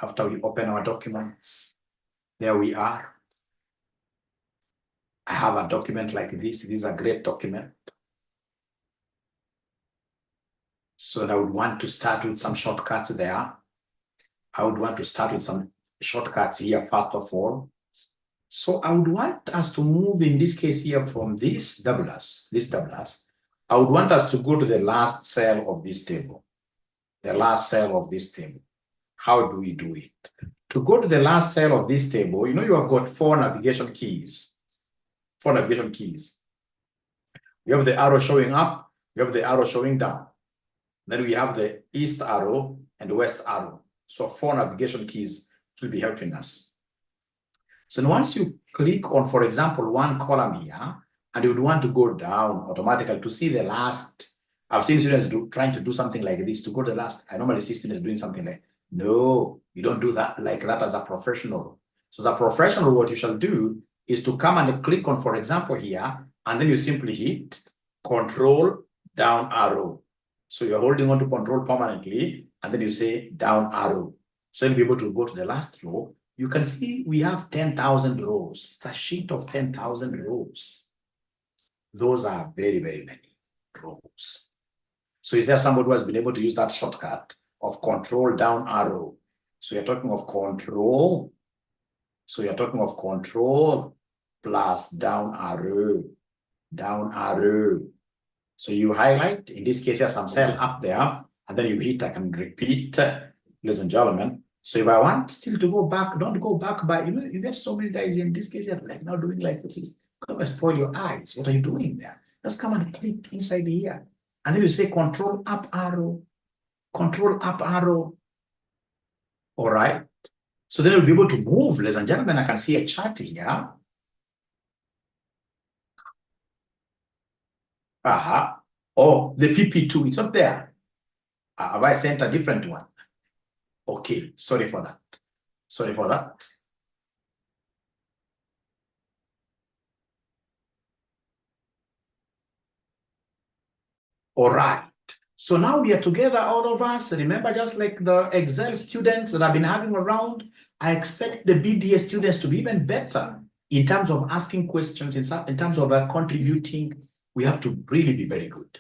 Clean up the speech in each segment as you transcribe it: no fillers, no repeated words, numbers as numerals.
After we open our documents, there we are. I have a document like this. This is a great document. So I would want to start with some shortcuts there. I would want to start with some shortcuts here, first of all. So I would want us to move, in this case here, from this double S. I would want us to go to the last cell of this table. The last cell of this table. How do we do it? To go to the last cell of this table, you have got 4 navigation keys. 4 navigation keys. You have the arrow showing up, you have the arrow showing down. Then we have the east arrow and the west arrow. So 4 navigation keys will be helping us. So once you click on, for example, one column here, and you would want to go down automatically to see the last. I've seen students trying to do something like this to go to the last. I normally see students doing something like, no, you don't do that like that as a professional. So as a professional, what you shall do is to come and click on, for example, here, and then you simply hit Control down arrow. So you're holding on to Control permanently, and then you say down arrow. So you'll be able to go to the last row. You can see we have 10,000 rows. It's a sheet of 10,000 rows. Those are very, very many rows. So is there somebody who has been able to use that shortcut of Control down arrow? So you're talking of Control. So you're talking of Control plus down arrow. Down arrow. So you highlight, in this case, there's some cell up there, and then you hit, I can repeat, ladies and gentlemen. So if I want still to go back, don't go back by, you get so many guys in this case, you're like now doing like this. Come and spoil your eyes. What are you doing there? Just come and click inside here. And then you say Control up arrow. Control up arrow. All right. So then you'll be able to move, ladies and gentlemen. I can see a chart here. Oh, the PP2, it's up there. Have I sent a different one? Okay, sorry for that. Sorry for that. All right. So now we are together, all of us. Remember, just like the Excel students that I've been having around, I expect the BDA students to be even better in terms of asking questions, in terms of contributing. We have to really be very good.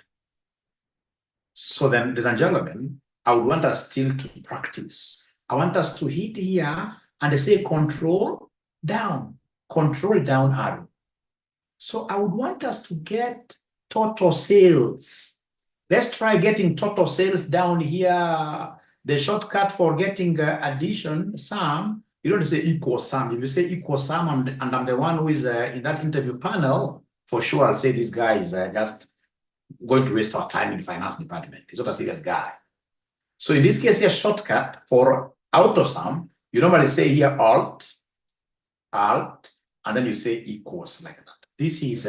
So then, ladies and gentlemen, I would want us still to practice. I want us to hit here and say Control down arrow. So I would want us to get total sales. Let's try getting total sales down here. The shortcut for getting addition, sum, you don't say equal sum. If you say equal sum, and I'm the one who is in that interview panel, for sure I'll say this guy is just going to waste our time in the finance department. He's not a serious guy. So in this case here, shortcut for auto sum, you normally say here Alt, and then you say equals like that. This is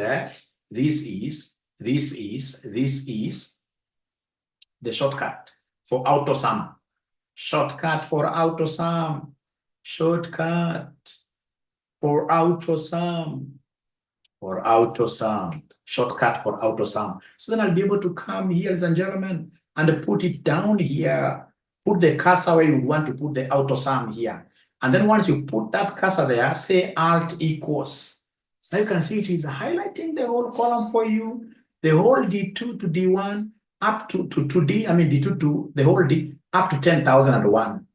the shortcut for auto sum. Shortcut for auto sum. Shortcut for auto sum. For auto sum. Shortcut for auto sum. So then I'll be able to come here, ladies and gentlemen, and put it down here. Put the cursor where you want to put the auto sum here. And then once you put that cursor there, say Alt equals. Now you can see it is highlighting the whole column for you. The whole D2 to D1 up to D, D2 to the whole D up to 10,001.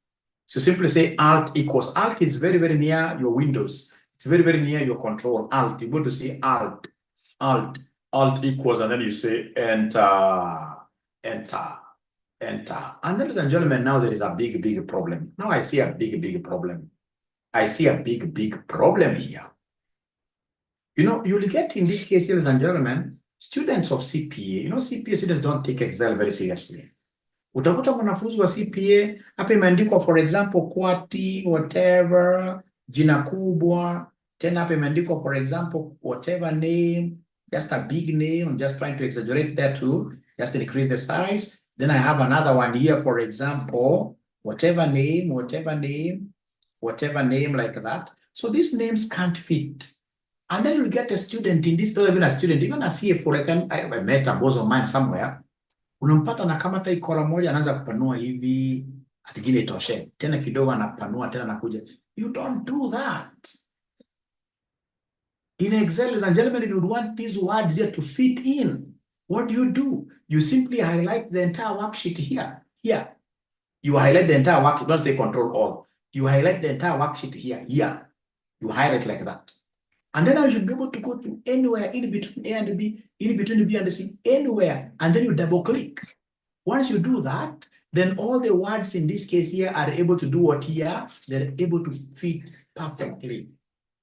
So simply say Alt equals. Alt is very, very near your Windows. It's very, very near your control. Alt, you go to say Alt equals, and then you say Enter. And then, ladies and gentlemen, now there is a big problem. Now I see a big problem. I see a big problem here. You'll get in this case, ladies and gentlemen, students of CPA. CPA students don't take Excel very seriously. Utakuta mwanafunzi wa CPA, hapa imeandikwa for example, quality, whatever, jina kubwa, tena hapa imeandikwa for example, whatever name, just a big name. I'm just trying to exaggerate that too, just increase the size. Then I have another one here, for example, whatever name like that. So these names can't fit. And then you get a student in this, not even a student, even a CFO, like I met a boss of mine somewhere. Unampata na kama hata ikola moja anaanza kupanua hivi, atigile itoshe, tena kidogo anapanua tena nakuja. You don't do that. In Excel, ladies and gentlemen, if you want these words here to fit in, what do? You simply highlight the entire worksheet here. Here. You highlight the entire worksheet, don't say control all. You highlight the entire worksheet here. Here. You highlight like that. And then I should be able to go to anywhere in between A and B, in between B and C, anywhere. And then you double click. Once you do that, then all the words in this case here are able to do what here? They're able to fit perfectly.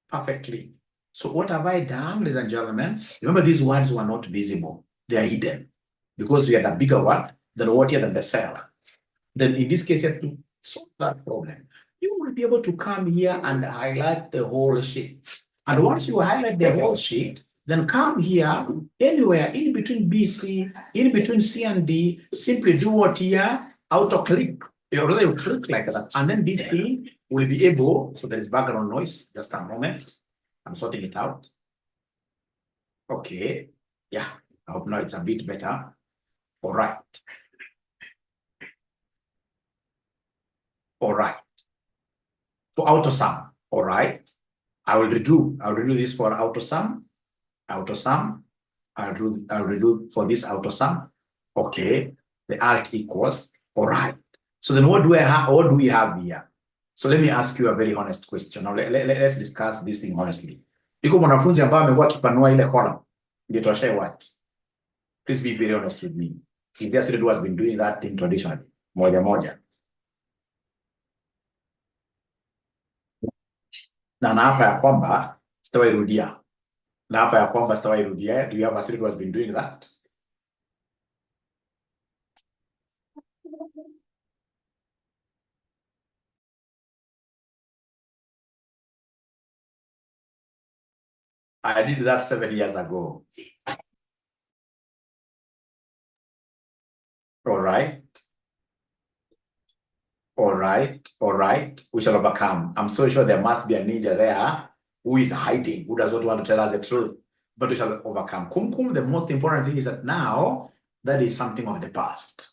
Perfectly. So what have I done, ladies and gentlemen? Remember, these words were not visible. They are hidden. Because we had a bigger word than what here than the cell. Then in this case, you have to solve that problem. You will be able to come here and highlight the whole sheet. And once you highlight the whole sheet, then come here, anywhere in between BC, in between C and D, simply do what here? Auto click. You already click like that. And then this thing will be able, so there is background noise, just a moment. I'm sorting it out. Okay. Yeah, I hope now it's a bit better. All right. All right. For auto sum, all right. I'll redo this for auto sum. I'll redo for this auto sum. Okay. The alt equals, all right. So then what do I have? What do we have here? So let me ask you a very honest question. Now let's discuss this thing honestly. Iko mwanafunzi ambaye amekuwa akipanua ile column. Ndio toshe what? Please be very honest with me. If the student who has been doing that thing traditionally, moja moja. Na hapa ya kwamba sitawairudia. Na hapa ya kwamba sitawairudia. Do you have a student who has been doing that? I did that 7 years ago. All right. All right. All right. We shall overcome. I'm so sure there must be a ninja there who is hiding, who does not want to tell us the truth, but we shall overcome. Kum, the most important thing is that now that is something of the past.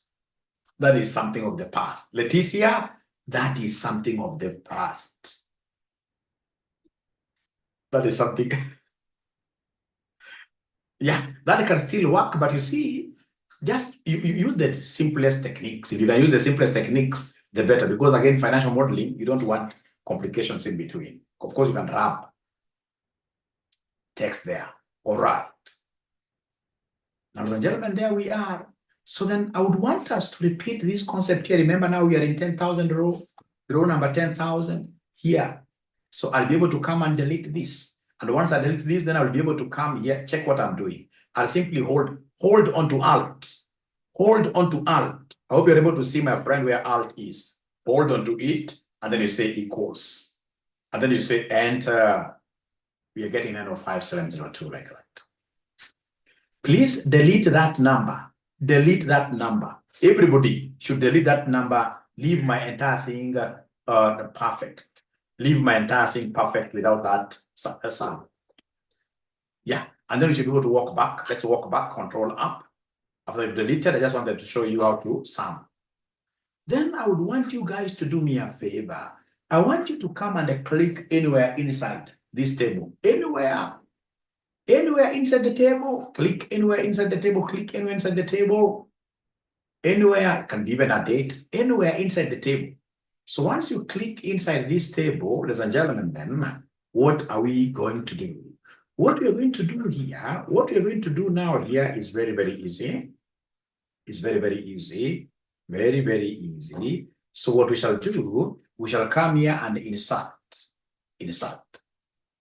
That is something of the past. Leticia, that is something of the past. That is something. Yeah, that can still work, but you see, just you use the simplest techniques. If you can use the simplest techniques, the better, because again, financial modeling, you don't want complications in between. Of course, you can wrap text there. All right. Now, ladies and gentlemen, there we are. So then I would want us to repeat this concept here. Remember now we are in 10,000 row number 10,000 here. So I'll be able to come and delete this. And once I delete this, then I'll be able to come here, check what I'm doing. I'll simply hold onto Alt. Hold onto Alt. I hope you're able to see, my friend, where Alt is. Hold onto it, and then you say equals. And then you say enter. We are getting 905,702 like that. Please delete that number. Delete that number. Everybody should delete that number. Leave my entire thing perfect. Leave my entire thing perfect without that sum. Yeah, and then we should be able to walk back. Let's walk back, control up. After I've deleted, I just wanted to show you how to sum. Then I would want you guys to do me a favor. I want you to come and click anywhere inside this table. Anywhere inside the table, click anywhere inside the table, click anywhere inside the table. Anywhere, it can be even a date, anywhere inside the table. So once you click inside this table, ladies and gentlemen, then what are we going to do? What we are going to do here, what we are going to do now here is very, very easy. It's very, very easy. Very, very easy. So what we shall do, we shall come here and insert. Insert.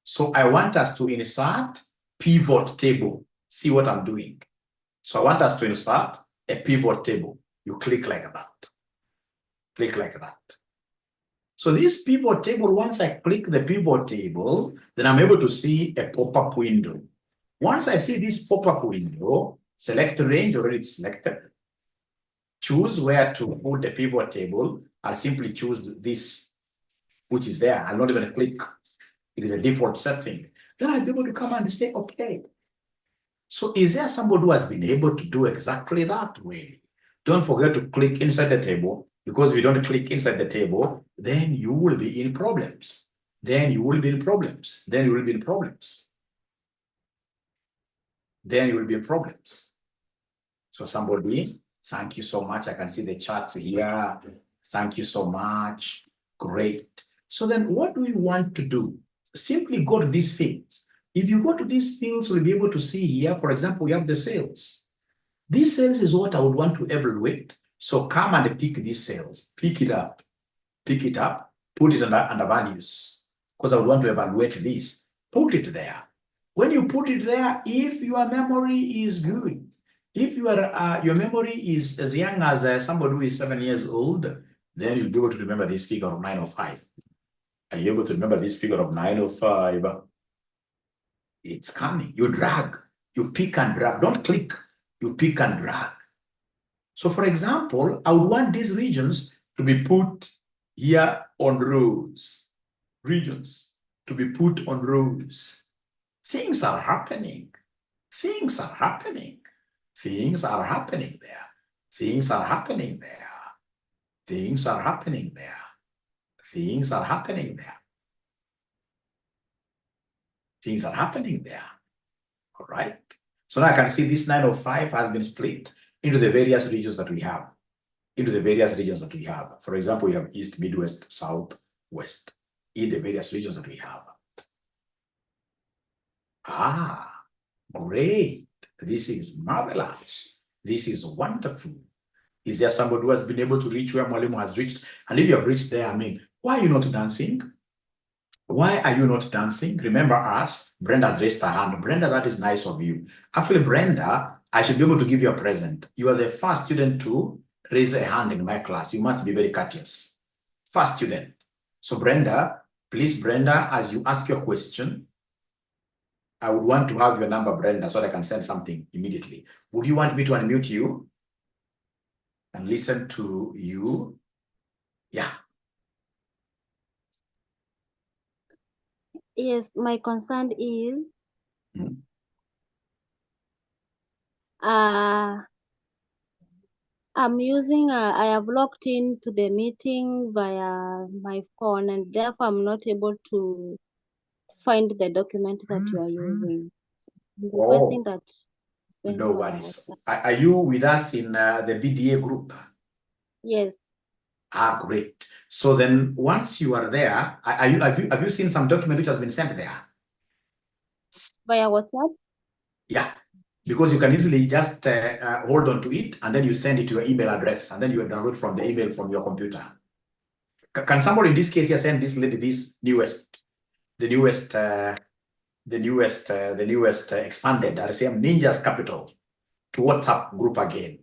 So I want us to insert pivot table. See what I'm doing. So I want us to insert a pivot table. You click like that. Click like that. So this pivot table, once I click the pivot table, then I'm able to see a pop-up window. Once I see this pop-up window, select range, already it's selected. Choose where to put the pivot table. I'll simply choose this, which is there. I'll not even click. It is a default setting. Then I'll be able to come and say, okay. So is there somebody who has been able to do exactly that way? Don't forget to click inside the table Because if you don't click inside the table, then you will be in problems. Then you will be in problems. Then you will be in problems. Then you will be in problems. So somebody, thank you so much. I can see the charts here. Thank you so much. Great. So then what do we want to do? Simply go to these fields. If you go to these fields, we'll be able to see here, for example, we have the sales. This sales is what I would want to evaluate. So come and pick these sales. Pick it up, put it under values, because I would want to evaluate this. Put it there. When you put it there, if your memory is good, if your memory is as young as somebody who is 7 years old, then you'll be able to remember this figure of 905. Are you able to remember this figure of 905? It's coming. You drag, you pick and drag. Don't click, you pick and drag. So for example, I would want these regions to be put here on rows. Regions to be put on rows. Things are happening. Things are happening. Things are happening there. Things are happening there. Things are happening there. Things are happening there. Things are happening there. All right. So now I can see this 905 has been split into the various regions that we have. For example, we have East, Midwest, South, West, in the various regions that we have. Ah, great. This is marvelous. This is wonderful. Is there somebody who has been able to reach where Mwalimu has reached? And if you have reached there, I mean, why are you not dancing? Why are you not dancing? Remember us. Brenda has raised her hand. Brenda, that is nice of you. Actually, Brenda, I should be able to give you a present. You are the first student to raise a hand in my class. You must be very courteous. First student. So Brenda, please, Brenda, as you ask your question, I would want to have your number, Brenda, so that I can send something immediately. Would you want me to unmute you and listen to you? Yeah. Yes, my concern is I'm using I have logged into the meeting via my phone, and therefore I'm not able to find the document that you are using. I'm requesting that sent No via worries. WhatsApp. Are you with us in the BDA group? Yes, Ah, great. So then once you are there, have you seen some document which has been sent there? via WhatsApp. Yeah, because you can easily just hold on to it and then you send it to your email address and then you download from the email from your computer. Can somebody in this case here send this lady this the newest expanded RCM Ninjas Capital to WhatsApp group again?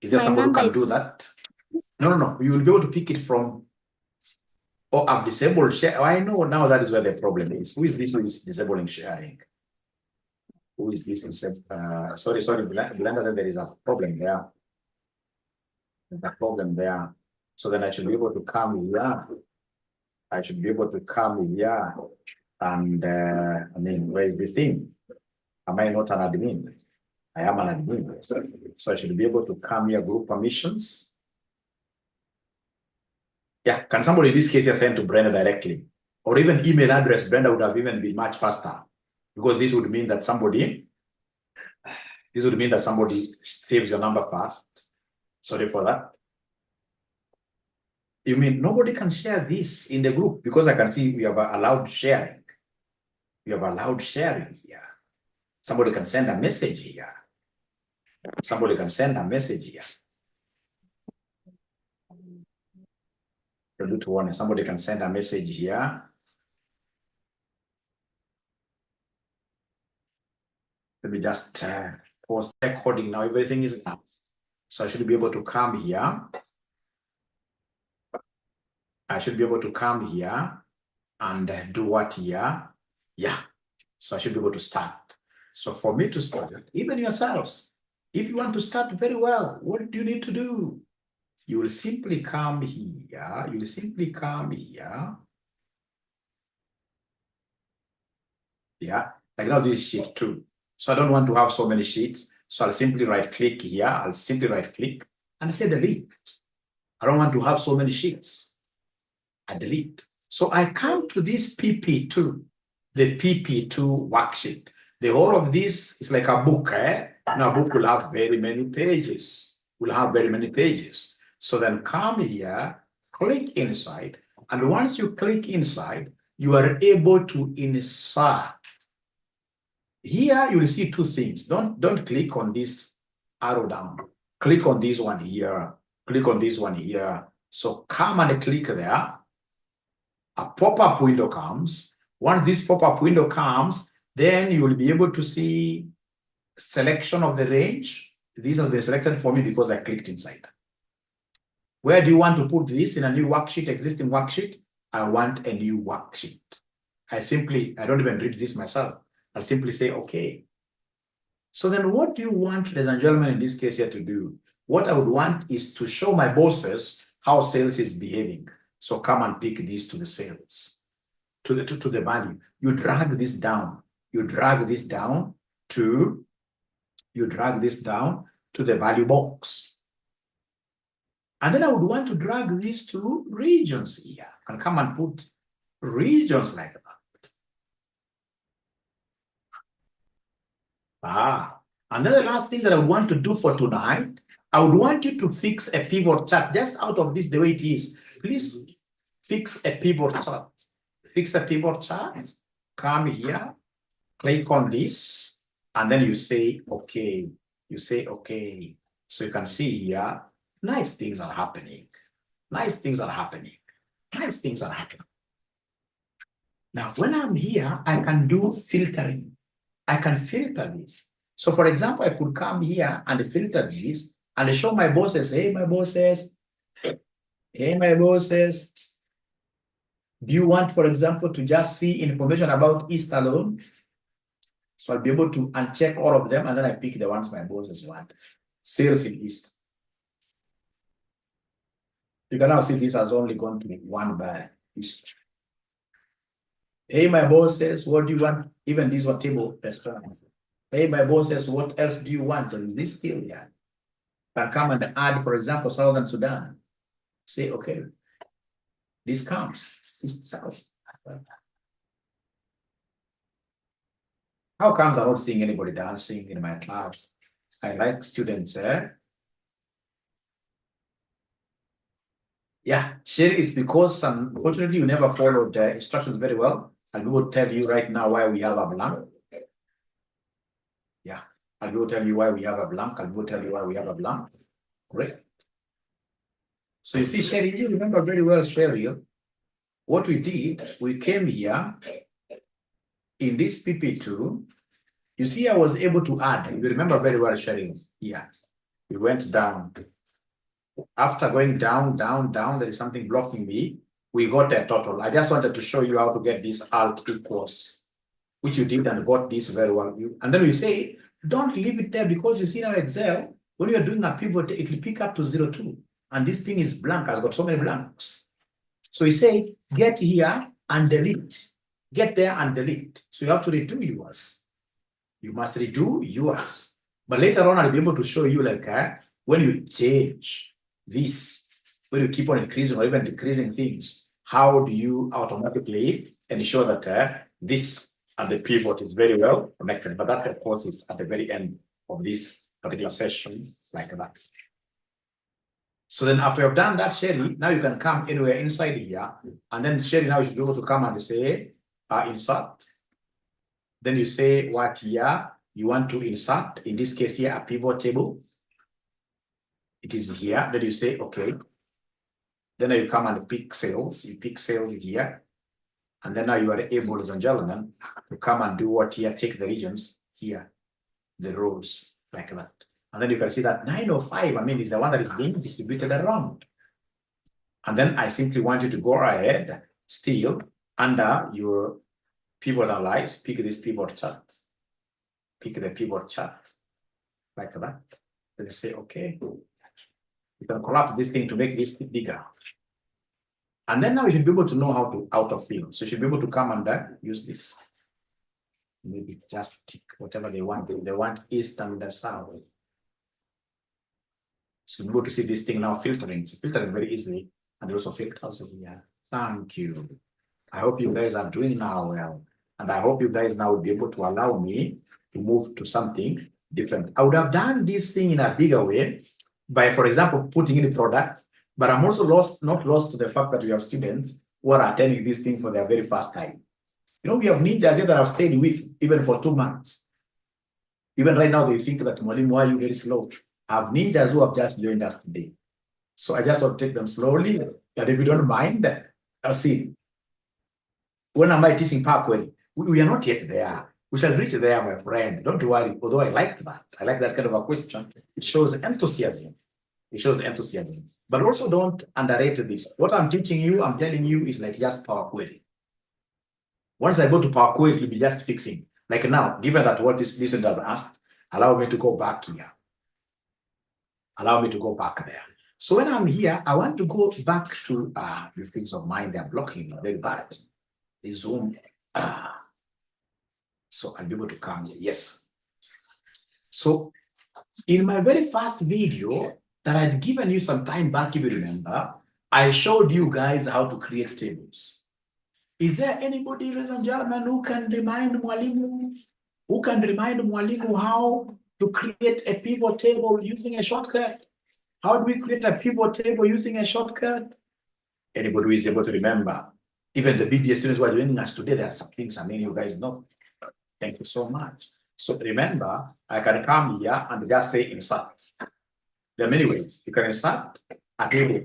Is there My somebody who number can is do that? No. You will be able to pick it from. Oh, I've disabled share. Oh, I know now that is where the problem is. Who is this who is disabling sharing? Who is this? Sorry, Blender, there is a problem there. There's a problem there. So then I should be able to come here. I should be able to come here. And I mean, where is this thing? Am I not an admin? I am an admin. So I should be able to come here, group permissions. Yeah, can somebody in this case here send to Brenda directly? Or even email address, Brenda would have even been much faster. Because this would mean that somebody saves your number fast. Sorry for that. You mean nobody can share this in the group? Because I can see we have allowed sharing. We have allowed sharing here. Somebody can send a message here. Somebody can send a message here. Somebody can send a message here. Let me just post recording now. Everything is now. So I should be able to come here. I should be able to come here and do what here? Yeah. So I should be able to start. So for me to start, even yourselves, if you want to start very well, what do you need to do? You will simply come here. You will simply come here. Yeah. Like now this is sheet 2. So I don't want to have so many sheets. So I'll simply right click here. I'll simply right click and say delete. I don't want to have so many sheets. I delete. So I come to this PP2, the PP2 worksheet. The whole of this is like a book. Now a book will have very many pages. Will have very many pages. So then come here, click inside, and once you click inside, you are able to insert. Here you will see two things. Don't click on this arrow down. Click on this one here. Click on this one here. So come and click there. A pop-up window comes. Once this pop-up window comes, then you will be able to see selection of the range. These have been selected for me because I clicked inside. Where do you want to put this? In a new worksheet, existing worksheet? I want a new worksheet. I don't even read this myself. I'll simply say, okay. So then what do you want, ladies and gentlemen, in this case here to do? What I would want is to show my bosses how sales is behaving. So come and pick this to the sales, to the value. You drag this down. You drag this down to the value box. And then I would want to drag this to regions here. And come and put regions like that. And then the last thing that I want to do for tonight, I would want you to fix a pivot chart just out of this the way it is. Please fix a pivot chart. Fix a pivot chart. Come here, click on this, and then you say, okay. You say, okay. So you can see here, nice things are happening. Nice things are happening. Nice things are happening. Now, when I'm here, I can do filtering. I can filter this. So for example, I could come here and filter this and show my bosses, hey, my bosses, do you want, for example, to just see information about East alone? So I'll be able to uncheck all of them, and then I pick the ones my bosses want. Sales in East. You can now see this has only gone to one by East. Hey, my bosses, what do you want? Even this one table restaurant. Hey, my bosses, what else do you want? There is this field here. Can come and add, for example, Southern Sudan. Say, okay, this comes. East, South. How comes I'm not seeing anybody dancing in my class? I like students, Yeah, Sherry, it's because unfortunately you never followed the instructions very well. And we will tell you right now why we have a blank. Yeah, I will tell you why we have a blank. I will tell you why we have a blank. Great. So you see, Sherry, you remember very well, Sherry, what we did, we came here in this PP2. You see, I was able to add. You remember very well, Sherry. Yeah, we went down. After going down, there is something blocking me. We got a total. I just wanted to show you how to get this alt equals, which you did and got this very well. And then we say, don't leave it there because you see now Excel, when you're doing a pivot, it will pick up to 0.2. And this thing is blank, has got so many blanks. So we say, get here and delete. Get there and delete. So you have to redo yours. You must redo yours. But later on, I'll be able to show you like when you change this, when you keep on increasing or even decreasing things, how do you automatically ensure that this and the pivot is very well connected? But that, of course, is at the very end of this particular session, like that. So then after you've done that, Sherry, now you can come anywhere inside here. And then Sherry, now you should be able to come and say, insert. Then you say what here you want to insert. In this case here, a pivot table. It is here. Then you say, okay. Then you come and pick sales. You pick sales here. And then now you are able, ladies and gentlemen, to come and do what here, take the regions here, the rows, like that. And then you can see that 905, I mean, is the one that is being distributed around. And then I simply want you to go ahead, still under your pivot analyze, pick this pivot chart. Pick the pivot chart, like that. Then you say, okay. You can collapse this thing to make this bigger. And then now you should be able to know how to autofill. So you should be able to come and use this. Maybe just tick whatever they want. They want east and the south. So you're able to see this thing now filtering. It's filtering very easily. And also filters here. Thank you. I hope you guys are doing now well. And I hope you guys now will be able to allow me to move to something different. I would have done this thing in a bigger way by, for example, putting in the product, but I'm also not lost to the fact that we have students who are attending this thing for their very first time. You know, we have ninjas here that I've stayed with even for 2 months. Even right now, they think that, Mwalimu, why are you very slow? I have ninjas who have just joined us today. So I just want to take them slowly. And if you don't mind, I'll see. When am I teaching Parkway? We are not yet there. We shall reach there, my friend. Don't worry. Although I like that. I like that kind of a question. It shows enthusiasm. It shows enthusiasm. But also don't underrate this. What I'm teaching you, I'm telling you, is like just Power Query. Once I go to Power Query, it will be just fixing. Like now, given that what this listener has asked, allow me to go back here. Allow me to go back there. So when I'm here, I want to go back to the things of mine. They're blocking very bad. The Zoom. So I'll be able to come here. Yes. So in my very first video that I'd given you some time back, if you remember, I showed you guys how to create tables. Is there anybody, ladies and gentlemen, who can remind Mwalimu how to create a pivot table using a shortcut? How do we create a pivot table using a shortcut? Anybody who is able to remember? Even the BDA students who are joining us today, there are some things I mean you guys know. Thank you so much. So remember, I can come here and just say insert. There are many ways. You can insert a table.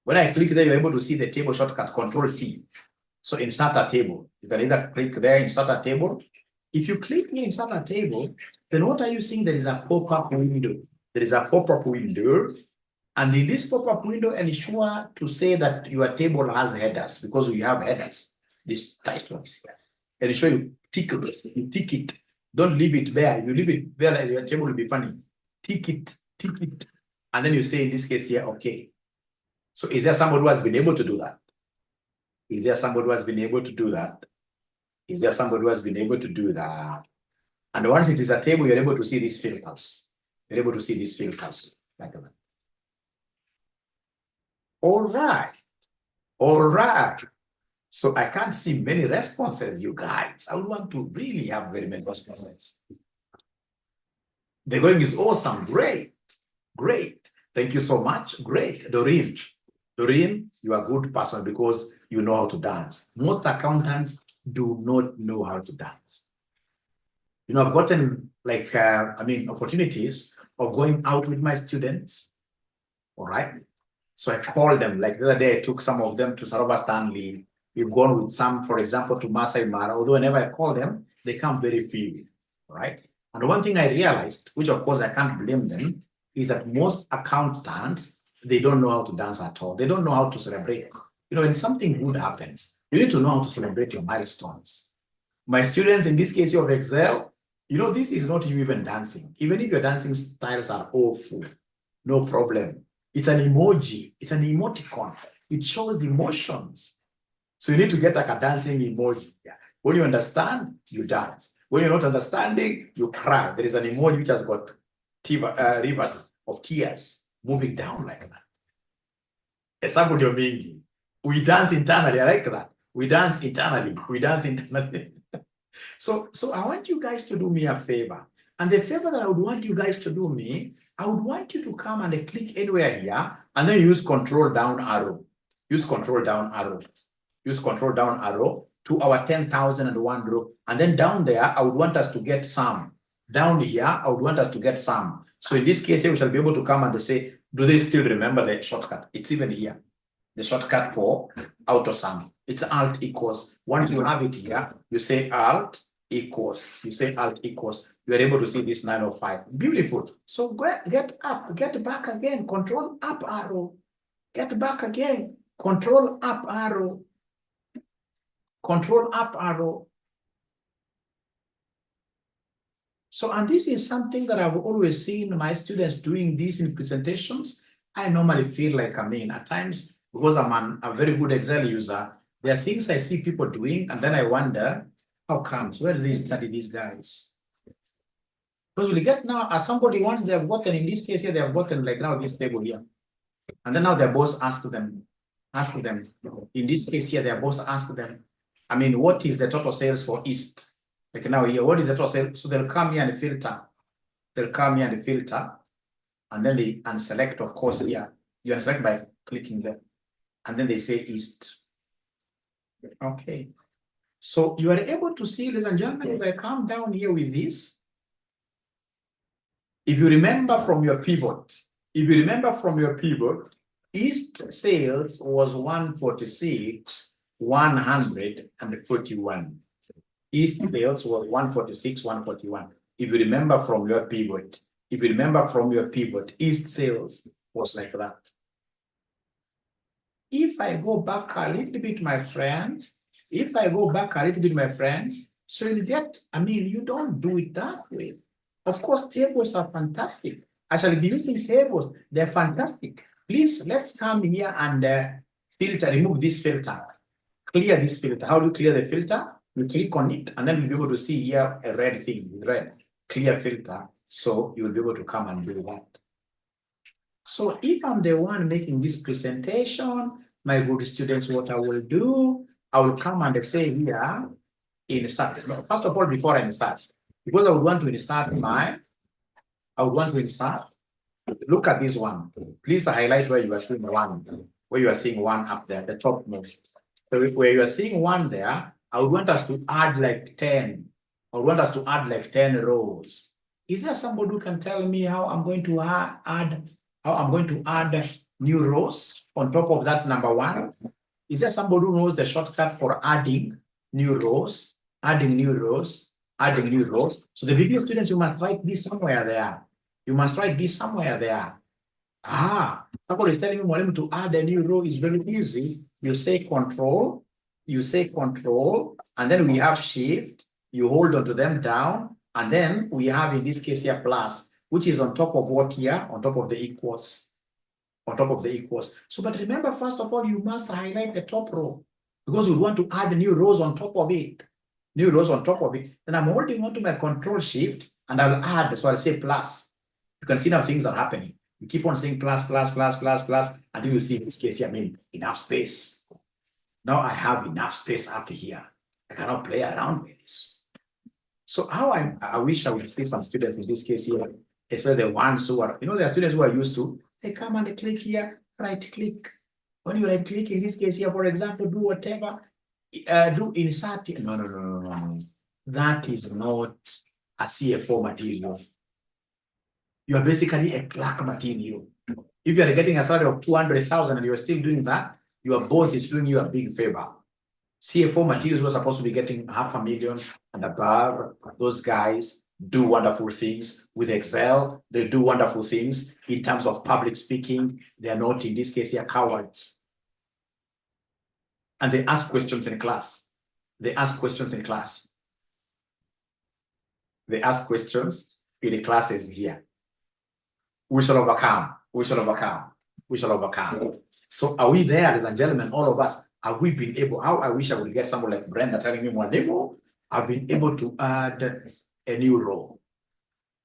When I click there, you're able to see the table shortcut, Control T. So insert a table. You can either click there, insert a table. If you click here, insert a table, then what are you seeing? There is a pop-up window. There is a pop-up window. And in this pop-up window, ensure to say that your table has headers, because we have headers, these titles here. Ensure you tick it. Don't leave it there. You leave it there, your table will be funny. Tick it. And then you say, in this case here, okay. So is there somebody who has been able to do that? Is there somebody who has been able to do that? Is there somebody who has been able to do that? And once it is a table, you're able to see these filters. You're able to see these filters like that. All right. So I can't see many responses, you guys. I would want to really have very many responses. The going is awesome. Great. Thank you so much. Great. Doreen, you are a good person because you know how to dance. Most accountants do not know how to dance. You know, I've gotten like, opportunities of going out with my students. All right. So I called them, like the other day, I took some of them to Sarova Stanley. We've gone with some, for example, to Masai Mara, although whenever I call them, they come very few, right? And one thing I realized, which of course I can't blame them, is that most accountants, they don't know how to dance at all. They don't know how to celebrate. You know, when something good happens, you need to know how to celebrate your milestones. My students, in this case of Excel, you know, this is not you even dancing. Even if your dancing styles are awful, no problem. It's an emoji. It's an emoticon. It shows emotions. So you need to get like a dancing emoji. Yeah. When you understand, you dance. When you're not understanding, you cry. There is an emoji which has got rivers of tears moving down like that. We dance internally. I like that. We dance internally. So I want you guys to do me a favor. And the favor that I would want you guys to do me, I would want you to come and click anywhere here and then use control down arrow. Use control down arrow to our 10,001 row. And then down there, I would want us to get some. Down here, I would want us to get some. So in this case, we shall be able to come and say, do they still remember the shortcut? It's even here. The shortcut for auto sum. It's alt equals. Once you have it here, you say alt equals. You are able to see this 905. Beautiful. So get up, get back again, control up arrow. Get back again, control up arrow. So, and this is something that I've always seen my students doing this in presentations. I normally feel like, at times, because I'm a very good Excel user, there are things I see people doing, and then I wonder, how comes? Where did they study these guys? Because we get now, as somebody once they have gotten, in this case here, they have gotten like now this table here. And then now their boss asked them, in this case here, their boss asked them, I mean, what is the total sales for East? Like now here, what is the total sales? So they'll come here and filter. They'll come here and filter. And then they unselect, of course, here. You unselect by clicking there. And then they say East. Okay. So you are able to see, ladies and gentlemen, if I come down here with this, if you remember from your pivot, East sales was 146, 141. East sales was 146, 141. If you remember from your pivot, East sales was like that. If I go back a little bit, my friends, so you get, I mean, you don't do it that way. Of course, tables are fantastic. I shall be using tables. They're fantastic. Please, let's come here and filter, remove this filter. Clear this filter. How do you clear the filter? You click on it, and then you'll be able to see here a red thing, red, clear filter. So you'll be able to come and do that. So if I'm the one making this presentation, my good students, what I will do, I will come and say here, insert. First of all, before I insert, because I would want to insert look at this one. Please highlight where you are seeing one, up there, the topmost. So where you are seeing one there, I would want us to add like 10. I would want us to add like 10 rows. Is there somebody who can tell me how I'm going to add new rows on top of that number one? Is there somebody who knows the shortcut for adding new rows? So the video students, you must write this somewhere there. Somebody is telling me to add a new row is very easy. You say control, and then we have shift, you hold on to them down, and then we have in this case here plus, which is on top of what here? On top of the equals. So, but remember, first of all, you must highlight the top row because we want to add new rows on top of it. Then I'm holding on to my control shift and I'll add, so I'll say plus. You can see now things are happening. You keep on saying plus until you see in this case here, I mean, enough space. Now I have enough space up here. I cannot play around with this. So how I wish I would see some students in this case here, especially the ones who are, there are students who are used to, they come and they click here, right click. When you right click in this case here, for example, do whatever, do insert. No. That is not a CFO material. You are basically a clerk material. If you are getting a salary of 200,000 and you are still doing that, your boss is doing you a big favor. CFO materials were supposed to be getting 500,000 and above. Those guys do wonderful things with Excel. They do wonderful things in terms of public speaking. They are not, in this case here, cowards. And they ask questions in class. The classes here. We shall overcome. So are we there, ladies and gentlemen, all of us? Have we been able, how I wish I would get someone like Brenda telling me more demo, I've been able to add a new row.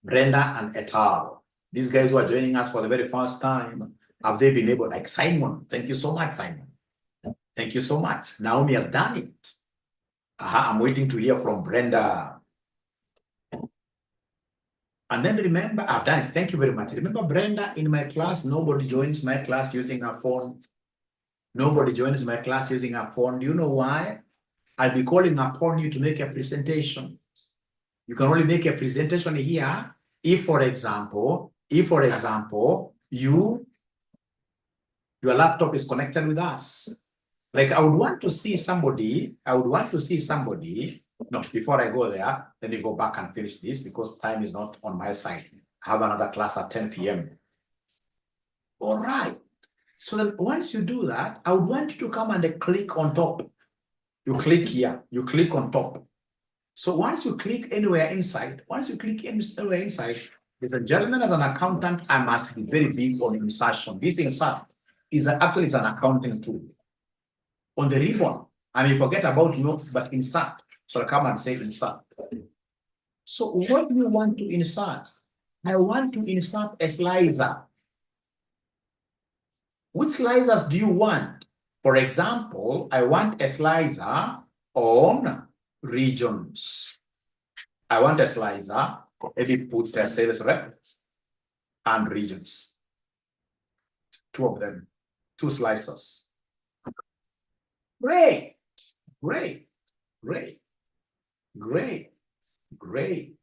Brenda and et al. These guys who are joining us for the very first time, have they been able, like Simon? Thank you so much, Simon. Thank you so much. Naomi has done it. I'm waiting to hear from Brenda. And then remember, I've done it. Thank you very much. Remember, Brenda, in my class, nobody joins my class using a phone. Do you know why? I'll be calling upon you to make a presentation. You can only make a presentation here if, for example, your laptop is connected with us. Like I would want to see somebody. No, before I go there, let me go back and finish this because time is not on my side. I have another class at 10 p.m. All right. So then once you do that, I would want you to come and click on top. You click here, you click on top. So once you click anywhere inside, ladies and gentlemen, as an accountant, I must be very big on insertion. This insert is actually an accounting tool. On the ribbon, I may forget about note, but insert. So I come and say insert. So what do you want to insert? I want to insert a slicer. Which slicers do you want? For example, I want a slicer on regions. I want a slicer, maybe put sales rep and regions. Two of them, two slicers. Great, great, great, great, great,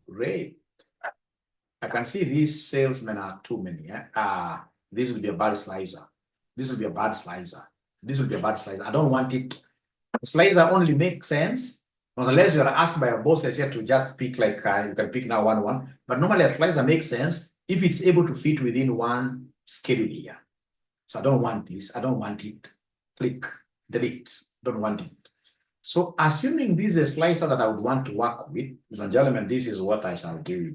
great. I can see these salesmen are too many. This will be a bad slicer. This will be a bad slicer. This will be a bad slicer. I don't want it. Slicer only makes sense unless you are asked by a boss here to just pick like you can pick now one. But normally a slicer makes sense if it's able to fit within one schedule here. So I don't want this. I don't want it. Click, delete. Don't want it. So assuming this is a slicer that I would want to work with, ladies and gentlemen, this is what I shall do.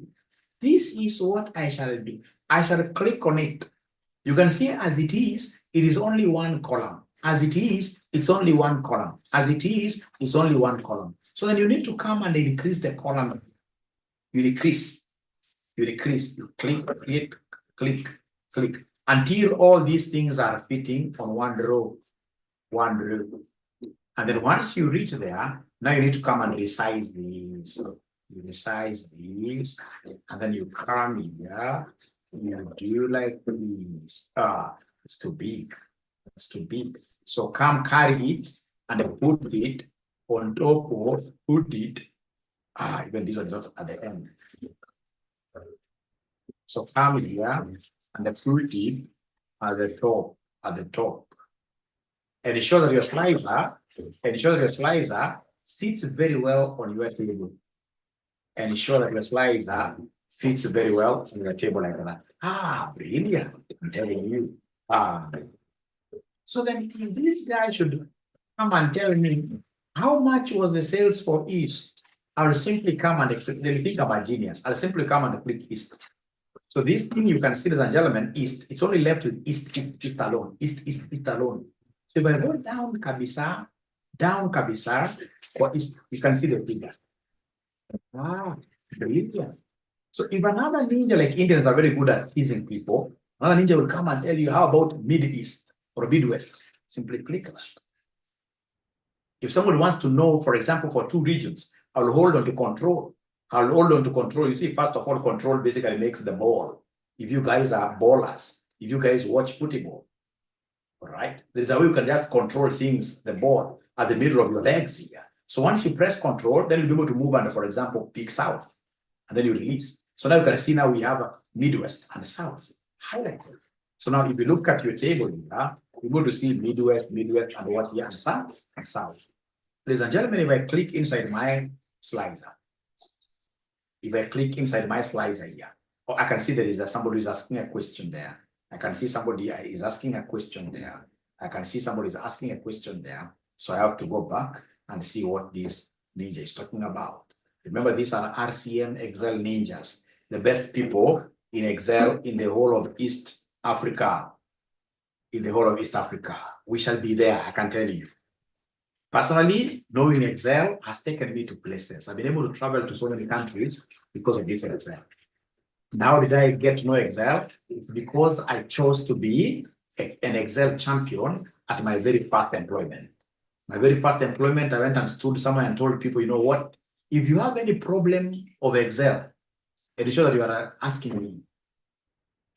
This is what I shall do. I shall click on it. You can see as it is only one column. As it is, it's only one column. As it is, it's only one column. So then you need to come and increase the column. You decrease, you click, click, until all these things are fitting on one row. And then once you reach there, now you need to come and resize these. You resize these, and then you come here, you do like this. It's too big. It's too big. So come carry it and put it on top of, even this one is not at the end. So come here and put it at the top. And ensure that your slicer sits very well on your table. And ensure that your slicer fits very well on your table like that. Brilliant. I'm telling you. So then this guy should come and tell me how much was the sales for East. I'll simply come and they think I'm a genius. I'll simply come and click East. So this thing you can see, ladies and gentlemen, East. It's only left with East alone. East alone. So if I go down Kabisa, for East, you can see the figure. Brilliant. So if another ninja, like Indians are very good at teasing people, another ninja will come and tell you, how about Mid-East or Midwest? Simply click that. If someone wants to know, for example, for two regions, I'll hold on to control. You see, first of all, control basically makes the ball. If you guys are ballers, if you guys watch football, all right, there's a way you can just control things, the ball, at the middle of your legs here. So once you press control, then you'll be able to move and, for example, pick south, and then you release. So now you can see now we have a Midwest and South highlighted. So now if you look at your table here, you're going to see Midwest, and what here, and South. Ladies and gentlemen, if I click inside my slicer, here, I can see there is somebody who's asking a question there. I can see somebody is asking a question there. I can see somebody is asking a question there. So I have to go back and see what this ninja is talking about. Remember, these are RCM Excel ninjas, the best people in Excel in the whole of East Africa. We shall be there, I can tell you. Personally, knowing Excel has taken me to places. I've been able to travel to so many countries because of this Excel. Now did I get to know Excel? It's because I chose to be an Excel champion at my very first employment. My very first employment, I went and stood somewhere and told people, you know what? If you have any problem of Excel, ensure that you are asking me.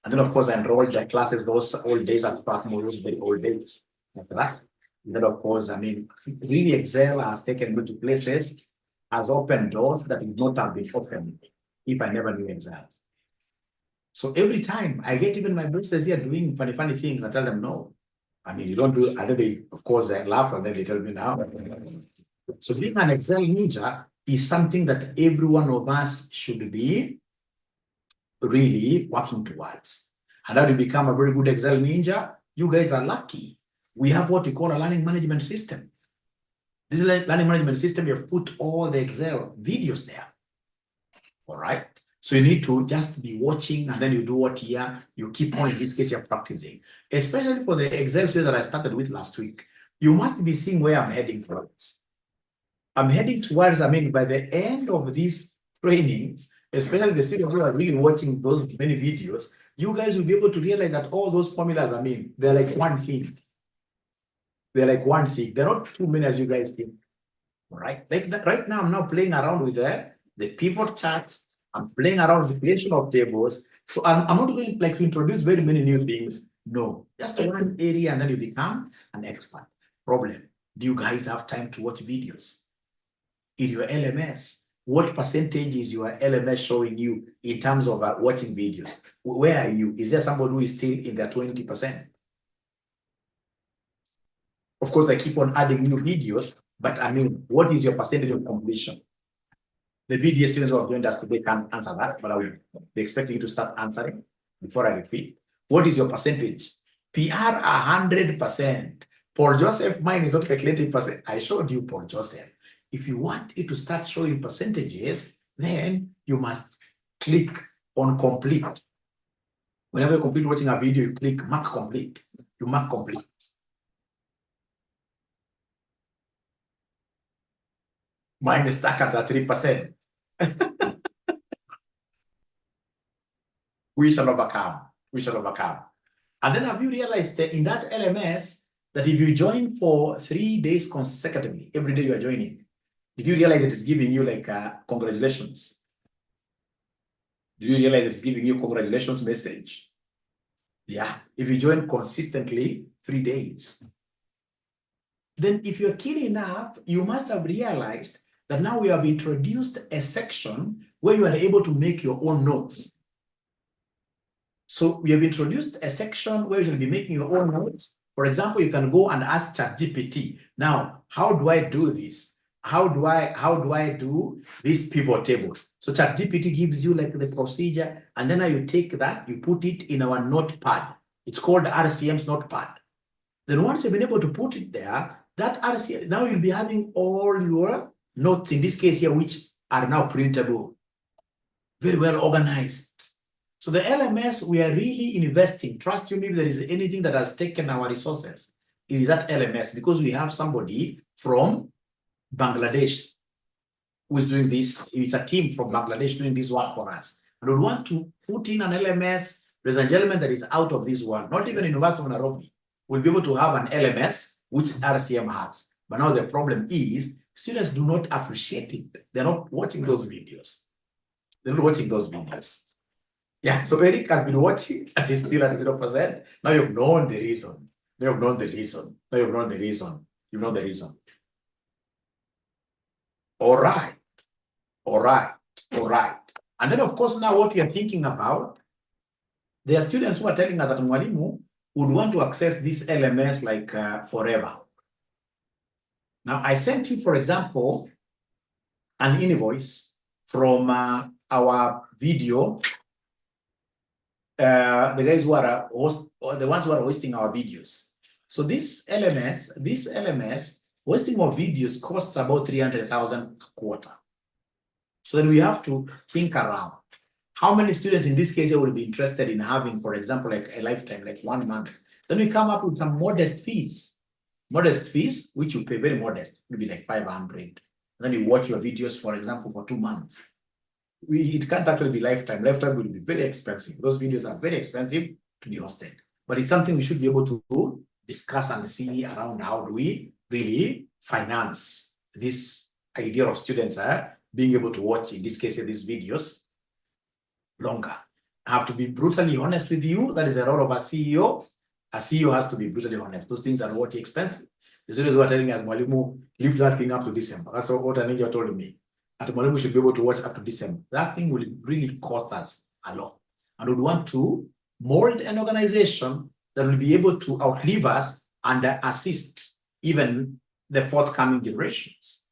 And then, of course, I enrolled the classes, those old days at Sparkmore, those very old days. Like that. And then, of course, I mean, really Excel has taken me to places, has opened doors that would not have been opened if I never knew Excel. So every time I get even my bosses here doing funny things, I tell them no. I mean, you don't do, and then they, of course, they laugh and then they tell me now. So being an Excel ninja is something that every one of us should be really working towards. And how to become a very good Excel ninja? You guys are lucky. We have what we call a learning management system. This learning management system, you've put all the Excel videos there. All right. So you need to just be watching, and then you do what here, you keep on, in this case, you're practicing. Especially for the Excel series that I started with last week. You must be seeing where I'm heading towards. I'm heading towards, I mean, by the end of this trainings, especially the students who are really watching those many videos, you guys will be able to realize that all those formulas, I mean, they're like one thing. They're like one thing. They're not too many as you guys think. All right. Like right now, I'm now playing around with the pivot charts. I'm playing around with the creation of tables. So I'm not going like to introduce very many new things. No, just one area and then you become an expert. Problem. Do you guys have time to watch videos? In your LMS, what percentage is your LMS showing you in terms of watching videos? Where are you? Is there somebody who is still in their 20%? Of course, I keep on adding new videos, but I mean, what is your percentage of completion? The BDA students who have joined us today can't answer that, but I will be expecting you to start answering before I repeat. What is your percentage? PR 100%. Paul Joseph, mine is not calculating percent. I showed you Paul Joseph. If you want it to start showing percentages, then you must click on complete. Whenever you complete watching a video, you click mark complete. You mark complete. Mine is stuck at the 3%. We shall overcome. We shall overcome. And then have you realized that in that LMS that if you join for 3 days consecutively, every day you are joining, did you realize it is giving you like congratulations? Did you realize it's giving you congratulations message? Yeah, if you join consistently 3 days. Then if you're keen enough, you must have realized that now we have introduced a section where you are able to make your own notes. So we have introduced a section where you'll be making your own notes. For example, you can go and ask ChatGPT. Now, how do I do this? How do I do these pivot tables? So ChatGPT gives you like the procedure, and then you take that, you put it in our notepad. It's called RCM's notepad. Then once you've been able to put it there, that RCM, now you'll be having all your notes, in this case here, which are now printable, very well organized. So the LMS, we are really investing. Trust you me, if there is anything that has taken our resources, it is that LMS, because we have somebody from Bangladesh who is doing this. It's a team from Bangladesh doing this work for us. And we want to put in an LMS, ladies and gentlemen, that is out of this world. Not even University of Nairobi will be able to have an LMS which RCM has. But now the problem is students do not appreciate it. They're not watching those videos. They're not watching those videos. Yeah, so Eric has been watching and he's still at 0%. Now you've known the reason. Now you've known the reason. Now you've known the reason. You know the reason. All right. All right. All right. And then, of course, now what we are thinking about, there are students who are telling us that Mwalimu would want to access this LMS like forever. Now, I sent you, for example, an invoice from our video. The guys who are the ones who are hosting our videos. So this LMS hosting of videos costs about 300,000 a quarter. So then we have to think around how many students in this case will be interested in having, for example, like a lifetime, like 1 month. Then we come up with some modest fees, which you pay very modest, will be like 500. Then you watch your videos, for example, for 2 months. It can't actually be lifetime. Lifetime will be very expensive. Those videos are very expensive to be hosted. But it's something we should be able to discuss and see around how do we really finance this idea of students being able to watch, in this case, these videos longer. I have to be brutally honest with you. That is the role of a CEO. A CEO has to be brutally honest. Those things are what expensive. The students who are telling us, Mwalimu, leave that thing up to December. That's what an angel told me. At Mwalimu should be able to watch up to December. That thing will really cost us a lot. And we want to mold an organization that will be able to outlive us and assist even the forthcoming generations.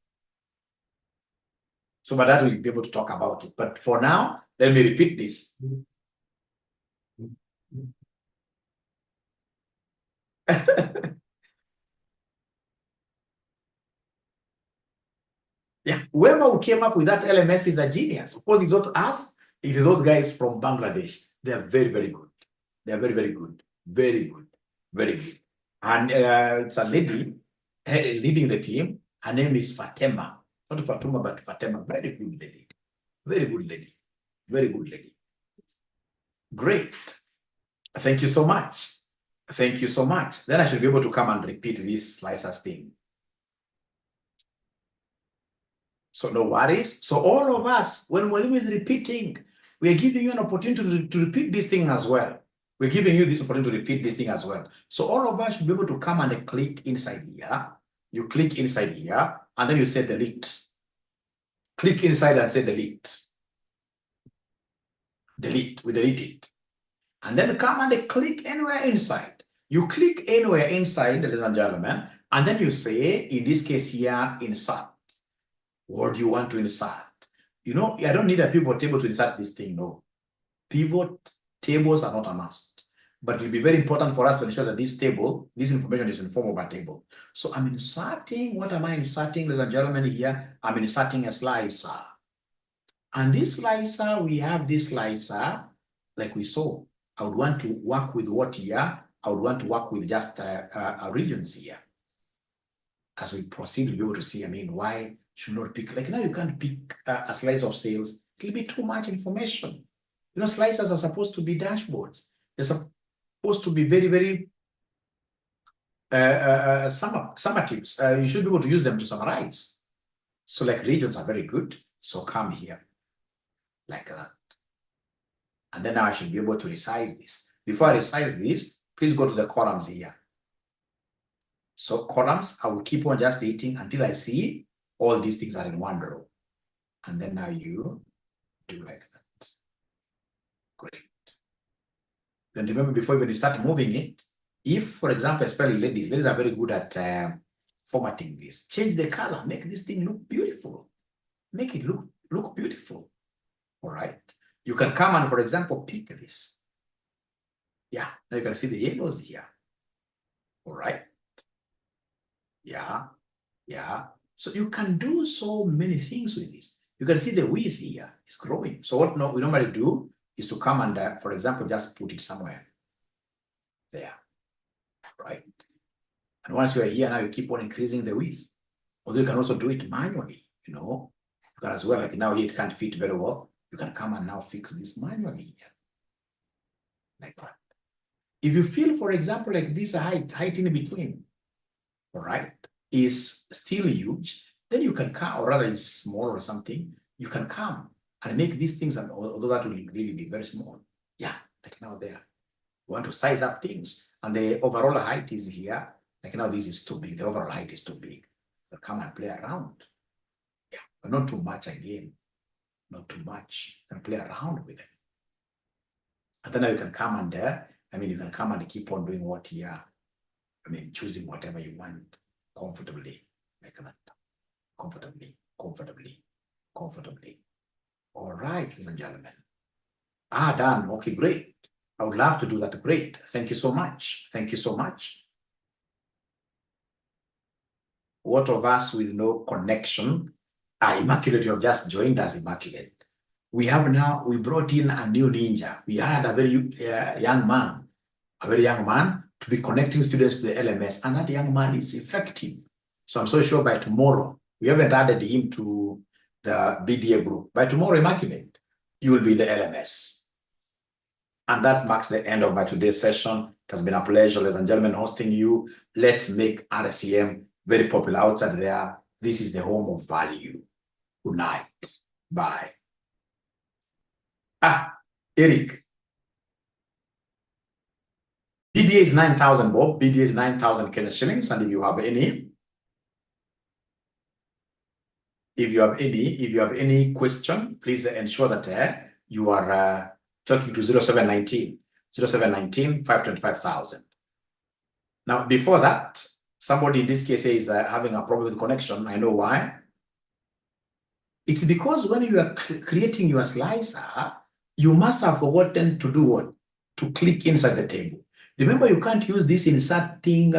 So by that, we'll be able to talk about it. But for now, let me repeat this. Yeah, whoever who came up with that LMS is a genius. Of course, it's not us, it is those guys from Bangladesh. They are very, very good. They are very, very good. Very good. Very good. And it's a lady leading the team. Her name is Fatema. Not Fatuma, but Fatema. Very good lady. Very good lady. Very good lady. Great. Thank you so much. Thank you so much. Then I should be able to come and repeat this slices thing. So no worries. So all of us, when Mwalimu is repeating, we are giving you an opportunity to repeat this thing as well. We're giving you this opportunity to repeat this thing as well. So all of us should be able to come and click inside here. You click inside here, and then you say delete. Click inside and say delete. Delete. We delete it. And then come and click anywhere inside. You click anywhere inside, ladies and gentlemen, and then you say, in this case here, insert. What do you want to insert? You know, I don't need a pivot table to insert this thing, no. Pivot tables are not a must. But it will be very important for us to ensure that this table, this information is in form of a table. So I'm inserting, what am I inserting, ladies and gentlemen, here? I'm inserting a slicer. And this slicer, we have this slicer, like we saw. I would want to work with what here? I would want to work with just regions here. As we proceed, we'll be able to see, I mean, why should not pick, like now you can't pick a slice of sales. It'll be too much information. You know, slices are supposed to be dashboards. They're supposed to be very, very summatives. You should be able to use them to summarize. So like regions are very good. So come here, like that. And then now I should be able to resize this. Before I resize this, please go to the columns here. So columns, I will keep on just eating until I see all these things are in one row. And then now you do like that. Great. Then remember, before even you start moving it, if, for example, especially ladies are very good at formatting this. Change the color, make this thing look beautiful. Make it look beautiful. All right. You can come and, for example, pick this. Yeah, now you can see the yellows here. All right. Yeah, yeah. So you can do so many things with this. You can see the width here is growing. So what we normally do is to come and, for example, just put it somewhere there, right? And once you are here, now you keep on increasing the width. Although you can also do it manually, you know. You can as well, like now here it can't fit very well. You can come and now fix this manually here, like that. If you feel, for example, like this height in between, all right, is still huge, then you can come, or rather is small or something, you can come and make these things, and although that will really be very small. Yeah, like now there. You want to size up things, and the overall height is here. Like now this is too big, the overall height is too big. But come and play around. Yeah, but not too much again. Not too much. You can play around with it. And then now you can come and you can come and keep on doing what here. Choosing whatever you want comfortably, like that. Comfortably. All right, ladies and gentlemen. Done. Okay, great. I would love to do that. Great. Thank you so much. Thank you so much. What of us with no connection? Immaculate, you have just joined us, Immaculate. We brought in a new ninja. We had a very young man, to be connecting students to the LMS, and that young man is effective. So I'm so sure by tomorrow, we haven't added him to the BDA group. By tomorrow, Immaculate, you will be the LMS. And that marks the end of my today's session. It has been a pleasure, ladies and gentlemen, hosting you. Let's make RCM very popular outside there. This is the home of value. Good night. Bye. Eric. BDA is 9,000, Bob. BDA is 9,000 Kenya shillings. And if you have any question, please ensure that you are talking to 0719 525,000. Now, before that, somebody in this case is having a problem with connection. I know why. It's because when you are creating your slicer, you must have forgotten to do what? To click inside the table. Remember, you can't use this inserting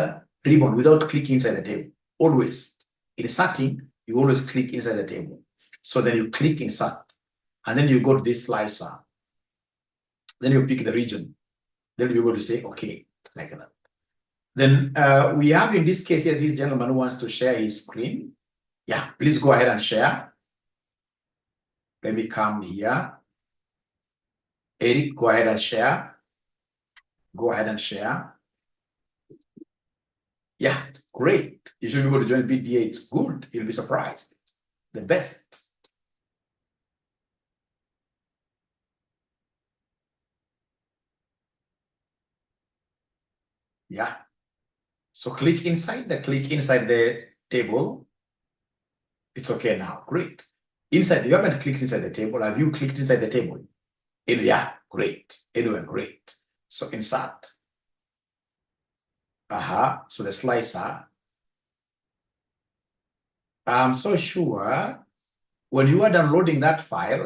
ribbon without clicking inside the table. Always. Inserting, you always click inside the table. So then you click insert. And then you go to this slicer. Then you pick the region. Then you'll be able to say, okay, like that. Then we have in this case here, this gentleman who wants to share his screen. Yeah, please go ahead and share. Let me come here. Eric, go ahead and share. Go ahead and share. Yeah, great. You should be able to join BDA. It's good. You'll be surprised. The best. Yeah. So click inside the table. It's okay now. Great. Inside, you haven't clicked inside the table. Have you clicked inside the table? Yeah, great. Anyway, great. So insert. So the slicer. I'm so sure when you are downloading that file,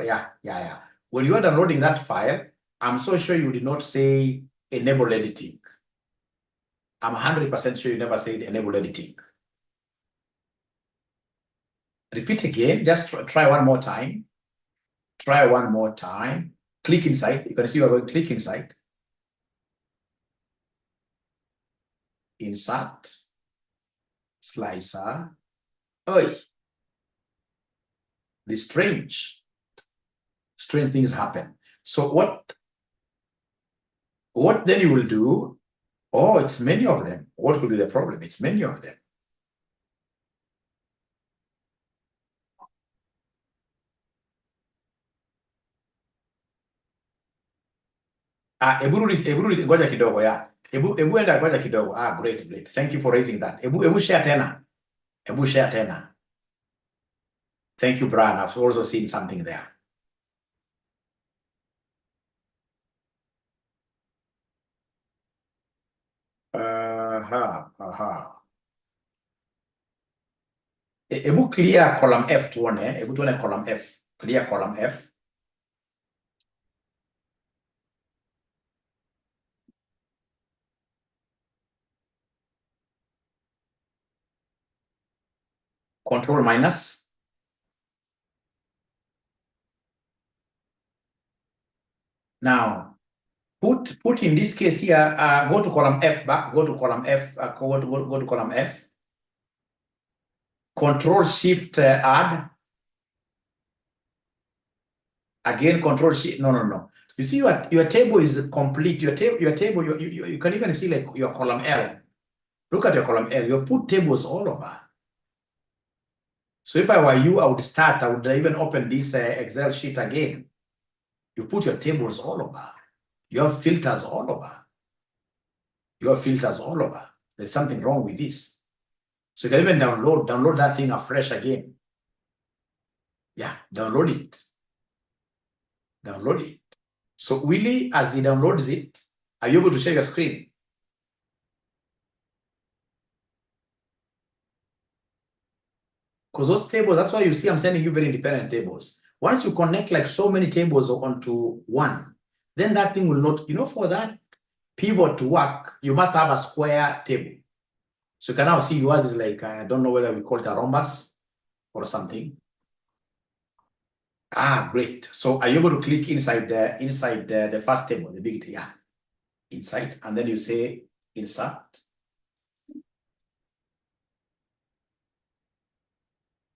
when you are downloading that file, I'm so sure you did not say enable editing. I'm 100% sure you never said enable editing. Repeat again, just try one more time. Try one more time. Click inside. You can see we're going to click inside. Insert. Slicer. Oh, the strange things happen. So what then you will do? Oh, it's many of them. What could be the problem? It's many of them. Ngoja kidogo ya. Ebu enda ngoja kidogo. Great. Thank you for raising that. Ebu share tena. Ebu share tena. Thank you, Brian. I've also seen something there. Ebu clear column F tuone. Ebu tuone column F. Clear column F. Control minus. Now, put in this case here, go to column F back, go to column F, go to column F. Control Shift add. Again, Control Shift. No. You see what your table is complete. Your table, you can even see like your column L. Look at your column L. You've put tables all over. So if I were you, I would even open this Excel sheet again. You put your tables all over. You have filters all over. There's something wrong with this. So you can even download that thing afresh again. Yeah, download it. So Willie, as he downloads it, are you able to share your screen? Because those tables, that's why you see I'm sending you very independent tables. Once you connect like so many tables onto one, then that thing will not, for that pivot to work, you must have a square table. So you can now see yours is like, I don't know whether we call it a rhombus or something. Great. So are you able to click inside the first table, the big, inside, and then you say insert.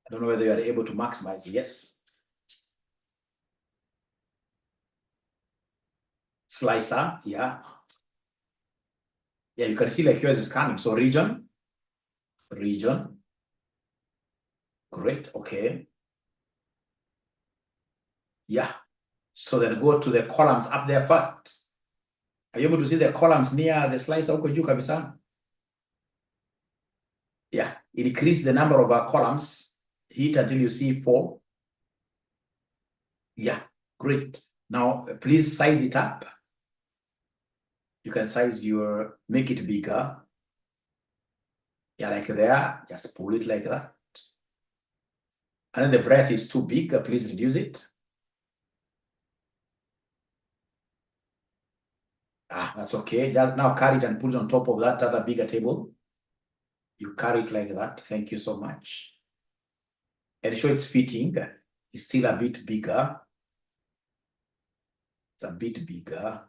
I don't know whether you are able to maximize. Yes. Slicer, yeah, you can see like yours is coming. So region. Great, okay. Yeah. So then go to the columns up there first. Are you able to see the columns near the slicer huko juu kabisa? Yeah, increase the number of columns. Hit until you see 4. Yeah, great. Now, please size it up. You can make it bigger. Yeah, like there, just pull it like that. And then the breadth is too big, please reduce it. That's okay. Just now carry it and put it on top of that other bigger table. You carry it like that. Thank you so much. And show it's fitting. It's still a bit bigger. It's a bit bigger.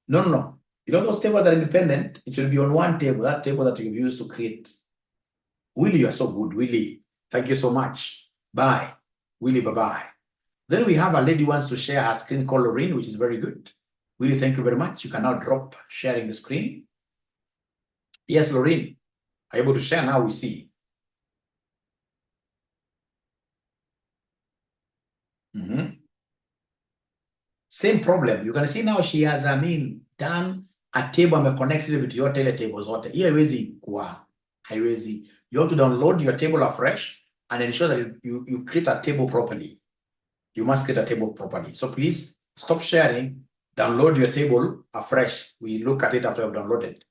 No. Those tables are independent. It should be on one table, that table that you've used to create. Willie, you are so good, Willie. Thank you so much. Bye. Willie, bye-bye. Then we have a lady who wants to share her screen called Lorraine, which is very good. Really, thank you very much. You can now drop sharing the screen. Yes, Lorraine, are you able to share now? We see. Same problem. You can see now she has, done a table and connected with your teletables. Here haiwezi kuwa, haiwezi. You have to download your table afresh and ensure that you create a table properly. You must create a table properly. So please stop sharing, download your table afresh. We look at it after you've downloaded.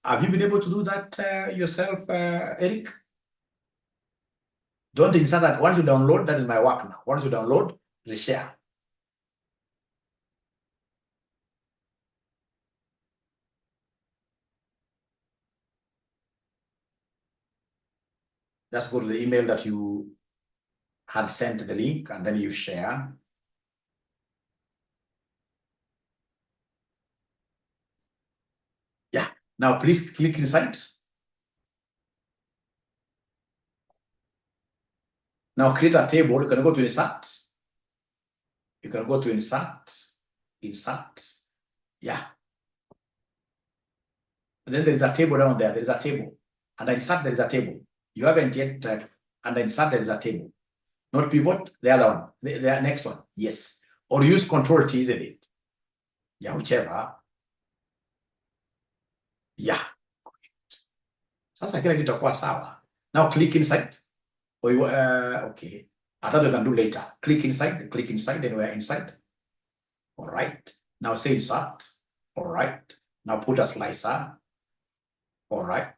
Have you been able to do that yourself, Eric? Don't insert that. Once you download, that is my work now. Once you download, reshare. Just go to the email that you had sent the link and then you share. Yeah. Now please click inside. Now create a table. You can go to insert. You can go to insert. Insert. Yeah. And then there is a table down there. There is a table. And insert, there is a table. You haven't yet, and insert, there is a table. Not pivot, the other one. The next one. Yes. Or use Control T, isn't it? Yeah, whichever. Yeah. Sasa kila kitu itakuwa sawa. Now click inside. Or you, okay. I thought you can do later. Click inside, anywhere inside. All right. Now say insert. All right. Now put a slicer. All right.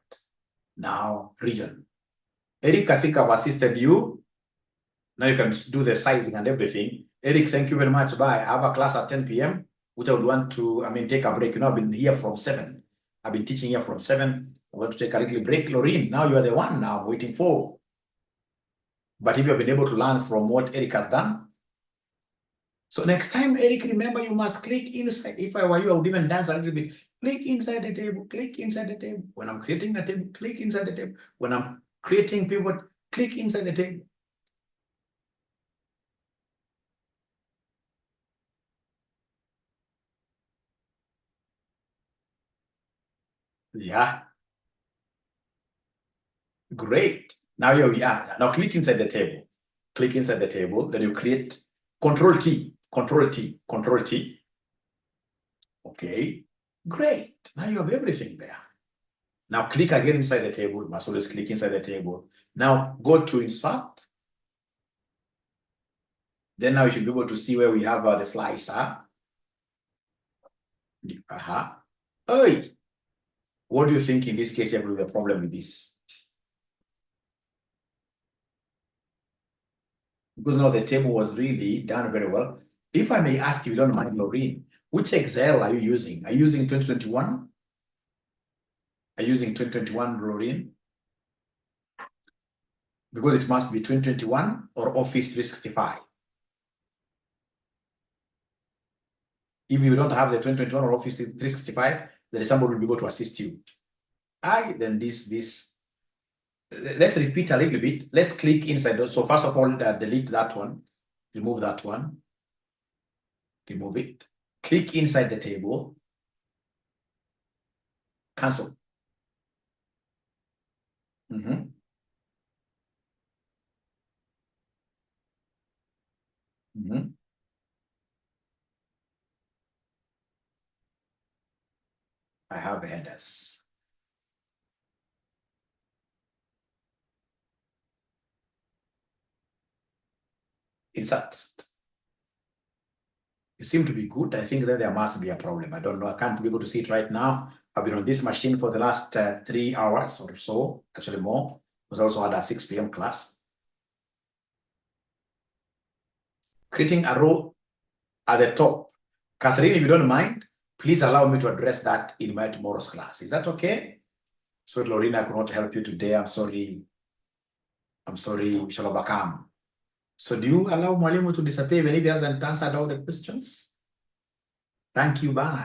Now region. Eric, I think I've assisted you. Now you can do the sizing and everything. Eric, thank you very much. Bye. I have a class at 10 p.m., which I would want to, take a break. You know, I've been here from 7. I've been teaching here from 7. I want to take a little break. Lorraine, now you are the one now I'm waiting for. But if you have been able to learn from what Eric has done. So next time, Eric, remember you must click inside. If I were you, I would even dance a little bit. Click inside the table, click inside the table. When I'm creating the table, click inside the table. When I'm creating pivot, click inside the table. Yeah. Great. Now here we are. Now click inside the table. Click inside the table. Then you create Control T, Control T, Control T. Okay. Great. Now you have everything there. Now click again inside the table. You must always click inside the table. Now go to insert. Then now you should be able to see where we have the slicer. Hey, what do you think in this case you have a problem with this? Because now the table was really done very well. If I may ask you, if you don't mind, Lorraine, which Excel are you using? Are you using 2021? Are you using 2021, Lorraine? Because it must be 2021 or Office 365. If you don't have the 2021 or Office 365, then somebody will be able to assist you. Then this. Let's repeat a little bit. Let's click inside. So first of all, delete that one. Remove that one. Remove it. Click inside the table. Cancel. I have headers. Insert. You seem to be good. I think that there must be a problem. I don't know. I can't be able to see it right now. I've been on this machine for the last 3 hours or so, actually more. Was also had a 6 p.m. class. Creating a row at the top. Catherine, if you don't mind, please allow me to address that in my tomorrow's class. Is that okay? So, Lorena, I could not help you today. I'm sorry. We shall overcome. So do you allow Mwalimu to disappear when he hasn't answered all the questions? Thank you. Bye.